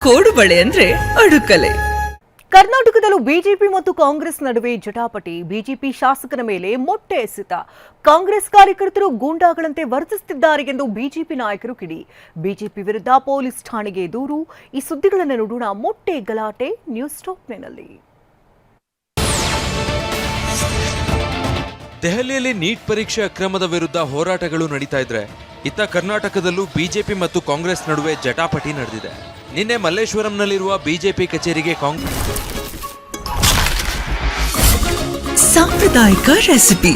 ಕೋಡುಬಳೆ ಅಂದ್ರೆ ಅಡುಕಲೆ. ಕರ್ನಾಟಕದಲ್ಲೂ ಬಿಜೆಪಿ ಮತ್ತು ಕಾಂಗ್ರೆಸ್ ನಡುವೆ ಜಟಾಪಟಿ. ಬಿಜೆಪಿ ಶಾಸಕರ ಮೇಲೆ ಮೊಟ್ಟೆ ಎಸೆತ. ಕಾಂಗ್ರೆಸ್ ಕಾರ್ಯಕರ್ತರು ಗೂಂಡಾಗಳಂತೆ ವರ್ತಿಸುತ್ತಿದ್ದಾರೆ ಎಂದು ಬಿಜೆಪಿ ನಾಯಕರು ಕಿಡಿ. ಬಿಜೆಪಿ ವಿರುದ್ಧ ಪೊಲೀಸ್ ಠಾಣೆಗೆ ದೂರು. ಈ ಸುದ್ದಿಗಳನ್ನು ನೋಡೋಣ. ಮೊಟ್ಟೆ ಗಲಾಟೆ ನ್ಯೂಸ್ ಟಾಪ್ನಲ್ಲಿ. ದೆಹಲಿಯಲ್ಲಿ ನೀಟ್ ಪರೀಕ್ಷೆ ಅಕ್ರಮದ ವಿರುದ್ಧ ಹೋರಾಟಗಳು ನಡೀತಾ ಇದ್ರೆ, ಇತ್ತ ಕರ್ನಾಟಕದಲ್ಲೂ ಬಿಜೆಪಿ ಮತ್ತು ಕಾಂಗ್ರೆಸ್ ನಡುವೆ ಜಟಾಪಟಿ ನಡೆದಿದೆ. ನಿನ್ನೆ ಮಲ್ಲೇಶ್ವರಂನಲ್ಲಿರುವ ಬಿಜೆಪಿ ಕಚೇರಿಗೆ ಸಾಂಪ್ರದಾಯಿಕ ರೆಸಿಪಿ,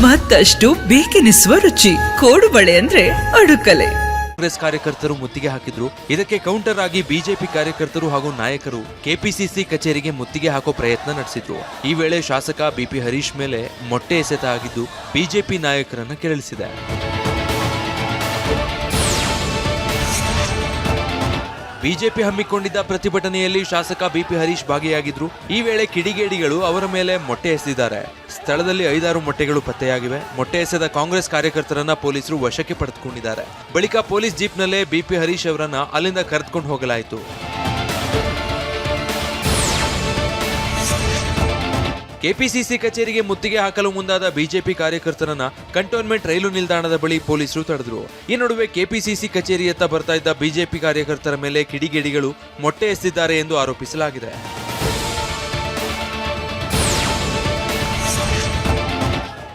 ಮತ್ತಷ್ಟು ಬೇಕೆನಿಸುವ ರುಚಿ. ಕೋಡುಬಳೆ ಅಂದ್ರೆ ಅಡುಕಲೆ. ಕಾಂಗ್ರೆಸ್ ಕಾರ್ಯಕರ್ತರು ಮುತ್ತಿಗೆ ಹಾಕಿದ್ರು. ಇದಕ್ಕೆ ಕೌಂಟರ್ ಆಗಿ ಬಿಜೆಪಿ ಕಾರ್ಯಕರ್ತರು ಹಾಗೂ ನಾಯಕರು ಕೆಪಿಸಿಸಿ ಕಚೇರಿಗೆ ಮುತ್ತಿಗೆ ಹಾಕೋ ಪ್ರಯತ್ನ ನಡೆಸಿದ್ರು. ಈ ವೇಳೆ ಶಾಸಕ ಬಿಪಿ ಹರೀಶ್ ಮೇಲೆ ಮೊಟ್ಟೆ ಎಸೆತ ಆಗಿದ್ದು ಬಿಜೆಪಿ ನಾಯಕರನ್ನ ಕೆರಳಿಸಿದೆ. ಬಿಜೆಪಿ ಹಮ್ಮಿಕೊಂಡಿದ್ದ ಪ್ರತಿಭಟನೆಯಲ್ಲಿ ಶಾಸಕ ಬಿಪಿ ಹರೀಶ್ ಭಾಗಿಯಾಗಿದ್ರು. ಈ ವೇಳೆ ಕಿಡಿಗೇಡಿಗಳು ಅವರ ಮೇಲೆ ಮೊಟ್ಟೆ ಎಸೆದಿದ್ದಾರೆ. ಸ್ಥಳದಲ್ಲಿ 5-6 ಮೊಟ್ಟೆಗಳು ಪತ್ತೆಯಾಗಿವೆ. ಮೊಟ್ಟೆ ಎಸೆದ ಕಾಂಗ್ರೆಸ್ ಕಾರ್ಯಕರ್ತರನ್ನ ಪೊಲೀಸರು ವಶಕ್ಕೆ ಪಡೆದುಕೊಂಡಿದ್ದಾರೆ. ಬಳಿಕ ಪೊಲೀಸ್ ಜೀಪ್ನಲ್ಲೇ ಬಿಪಿ ಹರೀಶ್ ಅವರನ್ನ ಅಲ್ಲಿಂದ ಕರೆದುಕೊಂಡು ಹೋಗಲಾಯಿತು. ಕೆಪಿಸಿಸಿ ಕಚೇರಿಗೆ ಮುತ್ತಿಗೆ ಹಾಕಲು ಮುಂದಾದ ಬಿಜೆಪಿ ಕಾರ್ಯಕರ್ತರನ್ನ ಕಂಟೋನ್ಮೆಂಟ್ ರೈಲು ನಿಲ್ದಾಣದ ಬಳಿ ಪೊಲೀಸರು ತಡೆದ್ರು. ಈ ನಡುವೆ ಕೆಪಿಸಿಸಿ ಕಚೇರಿಯತ್ತ ಬರ್ತಾ ಇದ್ದ ಬಿಜೆಪಿ ಕಾರ್ಯಕರ್ತರ ಮೇಲೆ ಕಿಡಿಗೇಡಿಗಳು ಮೊಟ್ಟೆ ಎಸೆದಿದ್ದಾರೆ ಎಂದು ಆರೋಪಿಸಲಾಗಿದೆ.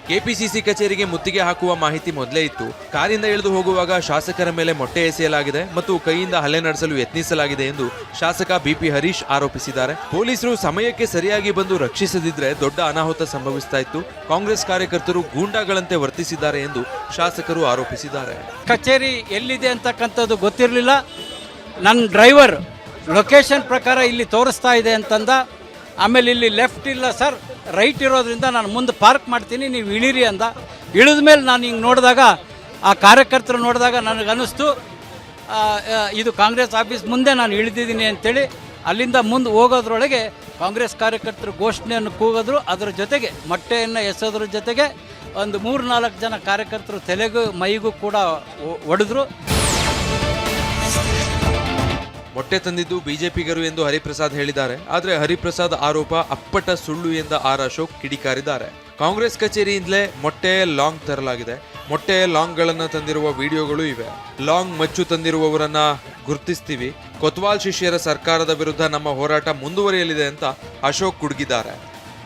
ಕೆಪಿಸಿಸಿ ಕಚೇರಿಗೆ ಮುತ್ತಿಗೆ ಹಾಕುವ ಮಾಹಿತಿ ಮೊದಲೇ ಇತ್ತು. ಕಾರಿಂದ ಇಳಿದು ಹೋಗುವಾಗ ಶಾಸಕರ ಮೇಲೆ ಮೊಟ್ಟೆ ಎಸೆಯಲಾಗಿದೆ ಮತ್ತು ಕೈಯಿಂದ ಹಲ್ಲೆ ನಡೆಸಲು ಯತ್ನಿಸಲಾಗಿದೆ ಎಂದು ಶಾಸಕ ಬಿಪಿ ಹರೀಶ್ ಆರೋಪಿಸಿದ್ದಾರೆ. ಪೊಲೀಸರು ಸಮಯಕ್ಕೆ ಸರಿಯಾಗಿ ಬಂದು ರಕ್ಷಿಸದಿದ್ರೆ ದೊಡ್ಡ ಅನಾಹುತ ಸಂಭವಿಸ್ತಾ ಇತ್ತು. ಕಾಂಗ್ರೆಸ್ ಕಾರ್ಯಕರ್ತರು ಗೂಂಡಾಗಳಂತೆ ವರ್ತಿಸಿದ್ದಾರೆ ಎಂದು ಶಾಸಕರು ಆರೋಪಿಸಿದ್ದಾರೆ. ಕಚೇರಿ ಎಲ್ಲಿದೆ ಅಂತಕ್ಕಂಥದ್ದು ಗೊತ್ತಿರಲಿಲ್ಲ. ನನ್ನ ಡ್ರೈವರ್ ಲೊಕೇಶನ್ ಪ್ರಕಾರ ಇಲ್ಲಿ ತೋರಿಸ್ತಾ ಇದೆ ಅಂತಂದ. ಆಮೇಲೆ ಇಲ್ಲಿ ಲೆಫ್ಟ್ ಇಲ್ಲ ಸರ್, ರೈಟ್ ಇರೋದ್ರಿಂದ ನಾನು ಮುಂದೆ ಪಾರ್ಕ್ ಮಾಡ್ತೀನಿ, ನೀವು ಇಳಿರಿ ಅಂದ. ಇಳಿದ ಮೇಲೆ ನಾನು ಹಿಂಗೆ ನೋಡಿದಾಗ, ಆ ಕಾರ್ಯಕರ್ತರು ನೋಡಿದಾಗ ನನಗನ್ನಿಸ್ತು ಇದು ಕಾಂಗ್ರೆಸ್ ಆಫೀಸ್ ಮುಂದೆ ನಾನು ಇಳಿದಿದ್ದೀನಿ ಅಂತೇಳಿ. ಅಲ್ಲಿಂದ ಮುಂದೆ ಹೋಗೋದ್ರೊಳಗೆ ಕಾಂಗ್ರೆಸ್ ಕಾರ್ಯಕರ್ತರು ಘೋಷಣೆಯನ್ನು ಕೂಗಿದ್ರು. ಅದರ ಜೊತೆಗೆ ಮೊಟ್ಟೆಯನ್ನು ಎಸೋದ್ರ ಜೊತೆಗೆ ಒಂದು 3-4 ಜನ ಕಾರ್ಯಕರ್ತರು ತಲೆಗೂ ಮೈಗೂ ಕೂಡ ಹೊಡೆದ್ರು. ಮೊಟ್ಟೆ ತಂದಿದ್ದು ಬಿಜೆಪಿಗರು ಎಂದು ಹರಿಪ್ರಸಾದ್ ಹೇಳಿದ್ದಾರೆ. ಆದರೆ ಹರಿಪ್ರಸಾದ್ ಆರೋಪ ಅಪ್ಪಟ ಸುಳ್ಳು ಎಂದ ಆರ್ ಅಶೋಕ್ ಕಿಡಿಕಾರಿದ್ದಾರೆ. ಕಾಂಗ್ರೆಸ್ ಕಚೇರಿಯಿಂದಲೇ ಮೊಟ್ಟೆ ಲಾಂಗ್ ತರಲಾಗಿದೆ. ಮೊಟ್ಟೆ ಲಾಂಗ್ಗಳನ್ನು ತಂದಿರುವ ವಿಡಿಯೋಗಳು ಇವೆ. ಲಾಂಗ್ ಮಚ್ಚು ತಂದಿರುವವರನ್ನ ಗುರುತಿಸ್ತೀವಿ. ಕೊತ್ವಾಲ್ ಶಿಷ್ಯರ ಸರ್ಕಾರದ ವಿರುದ್ಧ ನಮ್ಮ ಹೋರಾಟ ಮುಂದುವರಿಯಲಿದೆ ಅಂತ ಅಶೋಕ್ ಕುಡುಗಿದ್ದಾರೆ.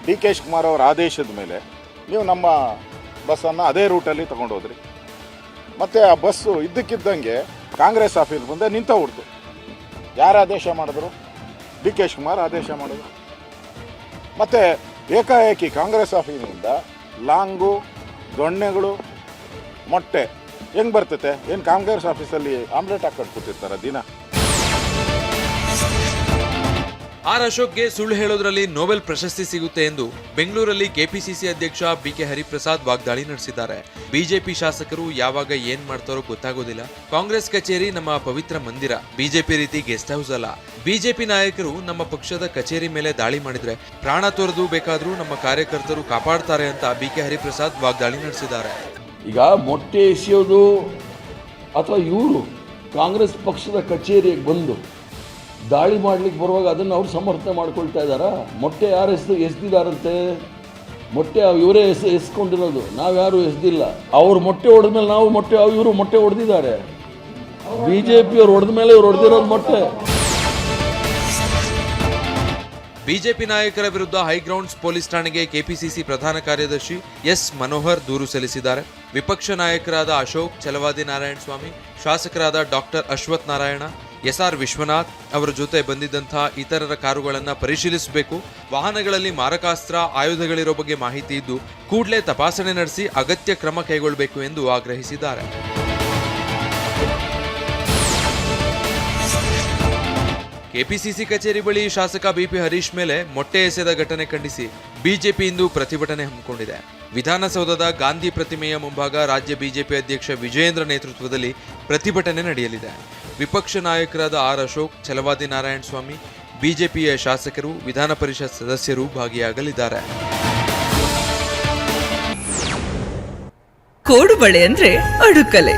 ಡಿ.ಕೆ. ಶಿವಕುಮಾರ್ ಅವರ ಆದೇಶದ ಮೇಲೆ ನೀವು ನಮ್ಮ ಬಸ್ಸನ್ನು ಅದೇ ರೂಟಲ್ಲಿ ತಗೊಂಡೋದ್ರಿ. ಮತ್ತೆ ಆ ಬಸ್ಸು ಇದ್ದಕ್ಕಿದ್ದಂಗೆ ಕಾಂಗ್ರೆಸ್ ಆಫೀಸ್ ಮುಂದೆ ನಿಂತ ಹೊಡ್ತು. ಯಾರು ಆದೇಶ ಮಾಡಿದ್ರು? ಡಿ.ಕೆ. ಶಿವಕುಮಾರ್ ಆದೇಶ ಮಾಡಿದ್ರು. ಮತ್ತು ಏಕಾಏಕಿ ಕಾಂಗ್ರೆಸ್ ಆಫೀಸಿನಿಂದ ಲಾಂಗು, ದೊಣ್ಣೆಗಳು, ಮೊಟ್ಟೆ ಹೆಂಗೆ ಬರ್ತೈತೆ? ಏನು ಕಾಂಗ್ರೆಸ್ ಆಫೀಸಲ್ಲಿ ಆಮ್ಲೆಟ್ ಹಾಕೊಂಡು ಕೂತಿರ್ತಾರೆ ದಿನ? ಆರ್ ಅಶೋಕ್ಗೆ ಸುಳ್ಳು ಹೇಳೋದ್ರಲ್ಲಿ ನೊಬೆಲ್ ಪ್ರಶಸ್ತಿ ಸಿಗುತ್ತೆ ಎಂದು ಬೆಂಗಳೂರಲ್ಲಿ ಕೆಪಿಸಿಸಿ ಅಧ್ಯಕ್ಷ ಬಿಕೆ ಹರಿಪ್ರಸಾದ್ ವಾಗ್ದಾಳಿ ನಡೆಸಿದ್ದಾರೆ. ಬಿಜೆಪಿ ಶಾಸಕರು ಯಾವಾಗ ಏನ್ ಮಾಡ್ತಾರೋ ಗೊತ್ತಾಗೋದಿಲ್ಲ. ಕಾಂಗ್ರೆಸ್ ಕಚೇರಿ ನಮ್ಮ ಪವಿತ್ರ ಮಂದಿರ, ಬಿಜೆಪಿ ರೀತಿ ಗೆಸ್ಟ್ ಹೌಸ್ ಅಲ್ಲ. ಬಿಜೆಪಿ ನಾಯಕರು ನಮ್ಮ ಪಕ್ಷದ ಕಚೇರಿ ಮೇಲೆ ದಾಳಿ ಮಾಡಿದ್ರೆ ಪ್ರಾಣ ತೊರೆದು ಬೇಕಾದ್ರೂ ನಮ್ಮ ಕಾರ್ಯಕರ್ತರು ಕಾಪಾಡ್ತಾರೆ ಅಂತ ಬಿಕೆ ಹರಿಪ್ರಸಾದ್ ವಾಗ್ದಾಳಿ ನಡೆಸಿದ್ದಾರೆ. ಈಗ ಮೊಟ್ಟೆ ಎಸೆಯೋದು ಅಥವಾ ಇವರು ಕಾಂಗ್ರೆಸ್ ಪಕ್ಷದ ಕಚೇರಿಗೆ ಬಂದು ದಾಳಿ ಮಾಡ್ಲಿಕ್ಕೆ ಬರುವಾಗ ಅದನ್ನು ಅವ್ರು ಸಮರ್ಥನೆ ಮಾಡ್ಕೊಳ್ತಾ ಇದ್ದಾರಾ? ಮೊಟ್ಟೆ ಯಾರು ಎಸ್ದಿದ್ದಾರಂತೆ? ಮೊಟ್ಟೆ ಇವರೇ ಎಸ್ಕೊಂಡಿರೋದು, ನಾವ್ಯಾರು ಎಸ್ದಿಲ್ಲ. ಅವ್ರು ಮೊಟ್ಟೆ ಹೊಡೆದ್ಮೇಲೆ ನಾವು ಇವರು ಮೊಟ್ಟೆ ಹೊಡೆದಿದ್ದಾರೆ. ಬಿಜೆಪಿಯವ್ರು ಹೊಡೆದ ಮೇಲೆ ಇವ್ರು ಹೊಡೆದಿರೋದು ಮೊಟ್ಟೆ. ಬಿಜೆಪಿ ನಾಯಕರ ವಿರುದ್ಧ ಹೈಗ್ರೌಂಡ್ಸ್ ಪೊಲೀಸ್ ಠಾಣೆಗೆ ಕೆಪಿಸಿಸಿ ಪ್ರಧಾನ ಕಾರ್ಯದರ್ಶಿ ಎಸ್ ಮನೋಹರ್ ದೂರು ಸಲ್ಲಿಸಿದ್ದಾರೆ. ವಿಪಕ್ಷ ನಾಯಕರಾದ ಅಶೋಕ್, ಛಲವಾದಿ ನಾರಾಯಣ ಸ್ವಾಮಿ, ಶಾಸಕರಾದ ಡಾಕ್ಟರ್ ಅಶ್ವಥ್ ನಾರಾಯಣ, ಎಸ್ಆರ್ ವಿಶ್ವನಾಥ್ ಅವರ ಜೊತೆ ಬಂದಿದ್ದಂತಹ ಇತರರ ಕಾರುಗಳನ್ನು ಪರಿಶೀಲಿಸಬೇಕು. ವಾಹನಗಳಲ್ಲಿ ಮಾರಕಾಸ್ತ್ರ, ಆಯುಧಗಳಿರೋ ಬಗ್ಗೆ ಮಾಹಿತಿ ಇದ್ದು ಕೂಡಲೇ ತಪಾಸಣೆ ನಡೆಸಿ ಅಗತ್ಯ ಕ್ರಮ ಕೈಗೊಳ್ಳಬೇಕು ಎಂದು ಆಗ್ರಹಿಸಿದ್ದಾರೆ. ಕೆಪಿಸಿಸಿ ಕಚೇರಿ ಬಳಿ ಶಾಸಕ ಬಿಪಿ ಹರೀಶ್ ಮೇಲೆ ಮೊಟ್ಟೆ ಎಸೆದ ಘಟನೆ ಖಂಡಿಸಿ ಬಿಜೆಪಿ ಇಂದು ಪ್ರತಿಭಟನೆ ಹಮ್ಮಿಕೊಂಡಿದೆ. ವಿಧಾನಸೌಧದ ಗಾಂಧಿ ಪ್ರತಿಮೆಯ ಮುಂಭಾಗ ರಾಜ್ಯ ಬಿಜೆಪಿ ಅಧ್ಯಕ್ಷ ವಿಜಯೇಂದ್ರ ನೇತೃತ್ವದಲ್ಲಿ ಪ್ರತಿಭಟನೆ ನಡೆಯಲಿದೆ. ವಿಪಕ್ಷ ನಾಯಕರಾದ ಆರ್ ಅಶೋಕ್, ಛಲವಾದಿ ನಾರಾಯಣ ಸ್ವಾಮಿ, ಬಿಜೆಪಿಯ ಶಾಸಕರು, ವಿಧಾನ ಪರಿಷತ್ ಸದಸ್ಯರು ಭಾಗಿಯಾಗಲಿದ್ದಾರೆ. ಕೋಡುಬಳೆ ಅಂದ್ರೆ ಅಡುಕಲೆ.